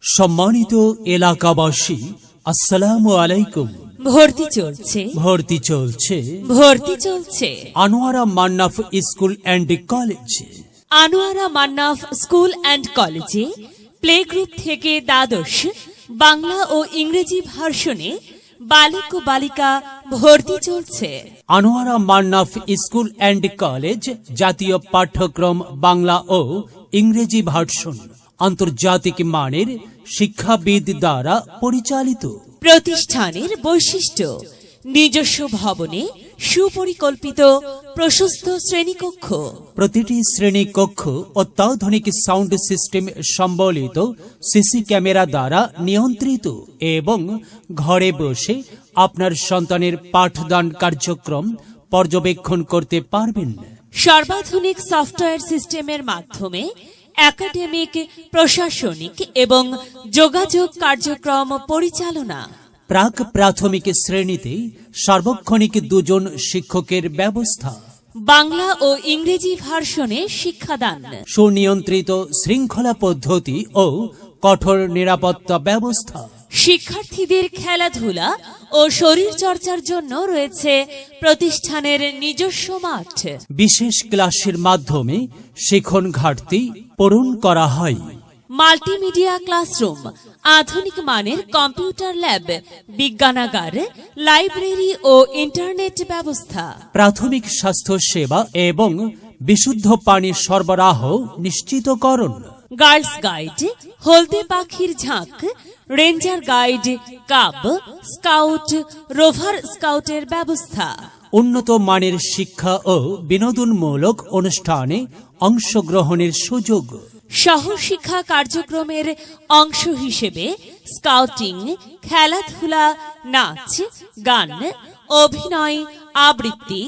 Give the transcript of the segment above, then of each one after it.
সম্মানিত এলাকাবাসী, আসসালামু আলাইকুম। ভর্তি চলছে Anowara Mannaf school and college. Anwara Mannaf school and কলেজে প্লে গ্রুপ থেকে দ্বাদশ বাংলা ও ইংরেজি ভার্সনে বালক ও বালিকা ভর্তি চলছে। Anowara Mannaf school and college জাতীয় পাঠ্যক্রম বাংলা ও ইংরেজি ভার্সন আন্তর্জাতিক মানের শিক্ষাবিদ দ্বারা পরিচালিত। প্রতিষ্ঠানের বৈশিষ্ট্য: নিজস্ব ভবনে সুপরিকল্পিত প্রশস্ত শ্রেণীকক্ষ, প্রতিটি শ্রেণীকক্ষ অত্যাধুনিক সাউন্ড সিস্টেম সম্বলিত সিসি ক্যামেরা দ্বারা নিয়ন্ত্রিত এবং ঘরে বসে আপনার সন্তানের পাঠদান কার্যক্রম পর্যবেক্ষণ করতে পারবেন। সর্বাধুনিক সফটওয়্যার সিস্টেমের মাধ্যমে একাডেমিক, প্রশাসনিক এবং যোগাযোগ কার্যক্রম পরিচালনা। প্রাক প্রাথমিক শ্রেণীতে সার্বক্ষণিক 2 জন শিক্ষকের ব্যবস্থা। বাংলা ও ইংরেজি ভার্সনে শিক্ষাদান। সুনিয়ন্ত্রিত শৃঙ্খলা পদ্ধতি ও কঠোর নিরাপত্তা ব্যবস্থা। শিক্ষার্থীদের খেলাধুলা ও শরীরচর্চার জন্য রয়েছে প্রতিষ্ঠানের নিজস্ব মাঠ। বিশেষ ক্লাসের মাধ্যমে শিখন ঘাটতি পূরণ করা হয়। মাল্টিমিডিয়া ক্লাসরুম, আধুনিক মানের কম্পিউটার ল্যাব, বিজ্ঞানাগার, লাইব্রেরি ও ইন্টারনেট ব্যবস্থা। প্রাথমিক স্বাস্থ্য সেবা এবং বিশুদ্ধ পানি সরবরাহ নিশ্চিতকরণ। গার্লস গাইড, হলদে পাখির ঝাঁক, রেঞ্জার গাইড, কাব, স্কাউট, রোভার স্কাউটের ব্যবস্থা। উন্নত মানের শিক্ষা ও বিনোদনমূলক অনুষ্ঠানে অংশগ্রহণের সুযোগ। সহশিক্ষা কার্যক্রমের অংশ হিসেবে স্কাউটিং, খেলাধুলা, নাচ, গান, অভিনয়, আবৃত্তি,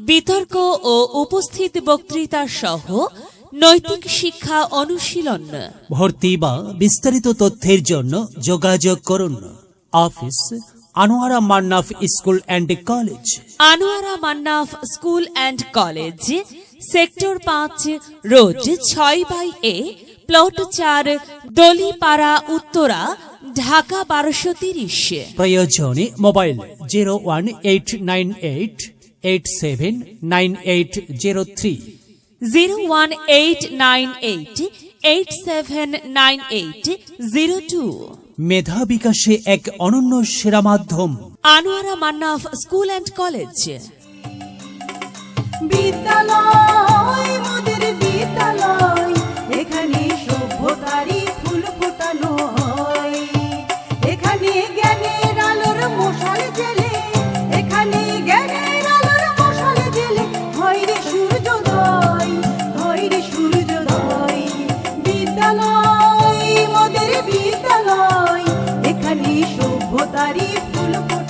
বিতর্ক ও উপস্থিত বক্তৃতা সহ নৈতিক শিক্ষা অনুশীলন। ভর্তি বা বিস্তারিত তথ্যের জন্য যোগাযোগ করুন। Office: Anwara Mannaf school and college. Anwara Mannaf school and college, sector 5, road 6/A, plot 4, Dalipara, Uttara, Dhaka 1230। প্রয়োজনে মোবাইল 01898879803, 01898879802। মেধা বিকাশে এক অনন্য সেরা মাধ্যম। Anowara Mannaf school and college. বিদ্যালয়, মোদের বিদ্যালয়, এখানে সভ্যতারই ফুল ফোটানো হয়। এখানে জ্ঞানের আলোর মশাল জেলে, এখানে জ্ঞানের আলোর মশাল জেলে হয় রে সূর্যোদয়, হয় রে সূর্যোদয়। বিদ্যালয়, মোদের বিদ্যালয়, এখানে সভ্যতারই ফুল ফোটানো